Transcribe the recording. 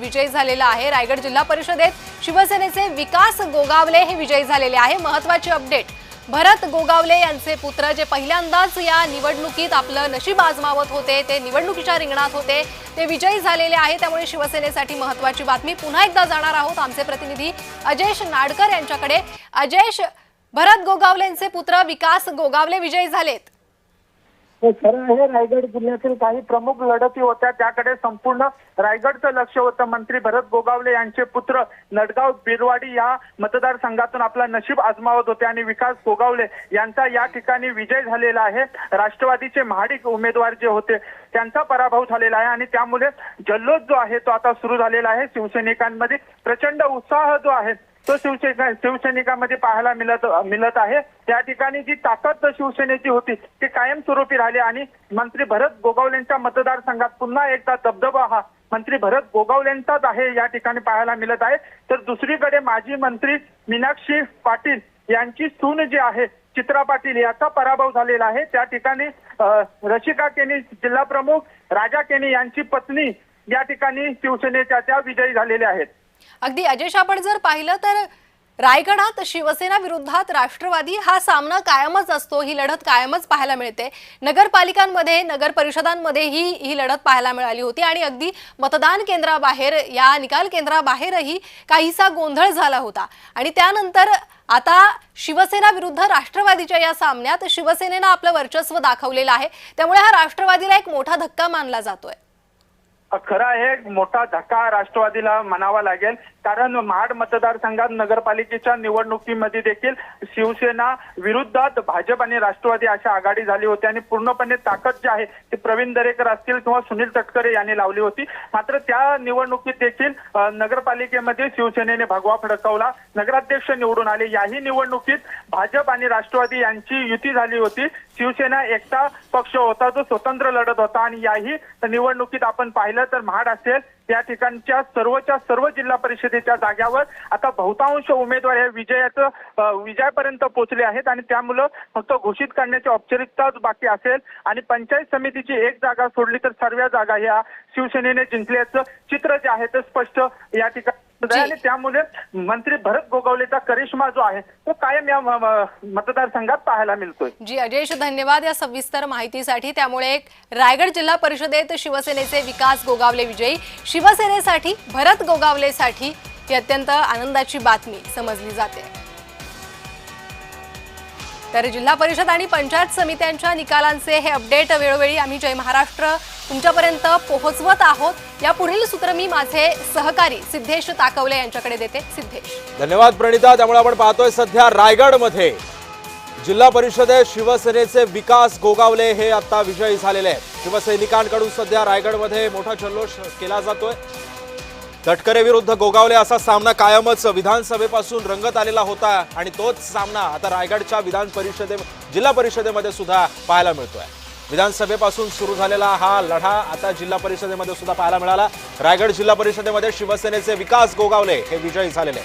विजयी झालेला आहे। रायगड जिल्हा परिषदेत शिवसेनेचे विकास गोगावले हे विजयी झालेले आहे। महत्त्वाची अपडेट, भरत गोगावले यांचे पुत्र जे पहिल्यांदाच या निवडणुकीत आपलं नशीब आजमावत होते, ते निवडणुकीच्या रिंगणात होते, ते विजयी झालेले आहे। त्यामुळे शिवसेनेसाठी महत्त्वाची बातमी। पुन्हा एकदा जाणार आहोत आमचे प्रतिनिधी अजयेश नाडकर यांच्याकडे। अजयेश, भरत गोगावलेंचे पुत्र विकास गोगावले विजयी झालेत। खरं आहे, रायगड जिल्ह्यातील काही प्रमुख लढती होत्या, त्याकडे संपूर्ण रायगडचं लक्ष होतं। मंत्री भरत गोगावले यांचे पुत्र नडगाव बिरवाडी या मतदारसंघातून आपला नशीब आजमावत होते आणि विकास गोगावले यांचा या ठिकाणी विजय झालेला आहे। राष्ट्रवादीचे महाडिक उमेदवार जे होते त्यांचा पराभव झालेला आहे आणि त्यामुळे जल्लोष जो आहे तो आता सुरू झालेला आहे। शिवसैनिकांमध्ये प्रचंड उत्साह जो आहे तो शिवसैनिकांमध्ये पाहायला मिळत आहे। त्या ठिकाणी जी ताकद शिवसेनेची होती ती कायमस्वरूपी राहिली आणि मंत्री भरत गोगावलेंच्या मतदारसंघात पुन्हा एकदा दबदबा हा मंत्री भरत गोगावलेंचाच आहे या ठिकाणी पाहायला मिळत आहे। तर दुसरीकडे माजी मंत्री मीनाक्षी पाटील यांची सून जी आहे चित्रा पाटील याचा पराभव झालेला आहे। त्या ठिकाणी रशिका केनी, जिल्हा प्रमुख राजा केनी यांची पत्नी या ठिकाणी शिवसेनेच्या त्या विजयी झालेल्या आहेत। अगदी अजयेश, आपण जर पाहिलं तर रायगडात शिवसेना विरोधात राष्ट्रवादी हा सामना कायमच असतो, ही लढत कायमच पाहायला मिळते। नगरपालिकांमध्ये, नगर परिषदांमध्येही ही लढत पाहायला मिळाली होती आणि अगदी मतदान केंद्राबाहेर, या निकाल केंद्राबाहेरही काहीसा गोंधळ झाला होता आणि त्यानंतर आता शिवसेना विरुद्ध राष्ट्रवादीच्या या सामन्यात शिवसेनेनं आपलं वर्चस्व दाखवलेलं आहे। त्यामुळे हा राष्ट्रवादीला एक मोठा धक्का मानला जातोय। खरं आहे, मोठा धक्का राष्ट्रवादीला म्हणावा लागेल, कारण महाड मतदारसंघात नगरपालिकेच्या निवडणुकीमध्ये देखील शिवसेना विरुद्धात भाजप आणि राष्ट्रवादी अशा आघाडी झाली होती आणि पूर्णपणे ताकद जी आहे ती प्रवीण दरेकर असतील किंवा सुनील तटकरे यांनी लावली होती। मात्र त्या निवडणुकीत देखील नगरपालिकेमध्ये शिवसेनेने भगवा फडकवला, नगराध्यक्ष निवडून आले। याही निवडणुकीत भाजप आणि राष्ट्रवादी यांची युती झाली होती। शिवसेना एकटा पक्ष होता जो स्वतंत्र लढत होता आणि याही निवडणुकीत आपण पाहिलं तर महाड असेल त्या ठिकाणच्या सर्व जिल्हा परिषदेच्या जाग्यावर आता बहुतांश उमेदवार हे विजयापर्यंत पोहोचले आहेत आणि त्यामुळे फक्त घोषित करण्याची औपचारिकताच बाकी असेल आणि पंचायत समितीची एक जागा सोडली तर सर्व जागा या शिवसेनेने जिंकल्याचं चित्र जे आहे ते स्पष्ट या ठिकाणी आणि त्यामुळे मंत्री भरत गोगावलेचा करिश्मा जो आहे तो कायम या मतदारसंघात पाहायला मिळतोय। जी अजयेश, धन्यवाद या सविस्तर माहितीसाठी। त्यामुळे रायगड जिल्हा परिषदेत शिवसेनेचे विकास गोगावले विजयी, शिवसेनेसाठी भरत गोगावलेसाठी ही अत्यंत आनंदाची बातमी समजली जाते। तर जिल्हा परिषद आणि पंचायत समित्यांच्या निकालांचे हे अपडेट वेळोवेळी आम्ही जय महाराष्ट्र तुमच्यापर्यंत पोहोचवत आहोत। या पुढील सूत्र मी माझे सहकारी सिद्धेश ताकवले यांच्याकडे देते। सिद्धेश, धन्यवाद प्रणिता। त्यामुळे आपण पाहतोय सध्या रायगडमध्ये जिल्हा परिषदेत शिवसेनेचे विकास गोगावले हे आता विजयी झालेले आहेत। शिवसैनिकांकडून सध्या रायगडमध्ये मोठा जल्लोष केला जातोय। तटकरे विरुद्ध गोगावले असा सामना कायमच विधानसभेपासून रंगत आलेला होता आणि तोच सामना आता रायगडच्या जिल्हा परिषदेमध्ये सुद्धा पाहायला मिळतोय। विधानसभेपासून सुरू झालेला हा लढा आता जिल्हा परिषदेमध्ये सुद्धा पाहायला मिळाला। रायगड जिल्हा परिषदेमध्ये शिवसेनेचे विकास गोगावले हे विजयी झालेले।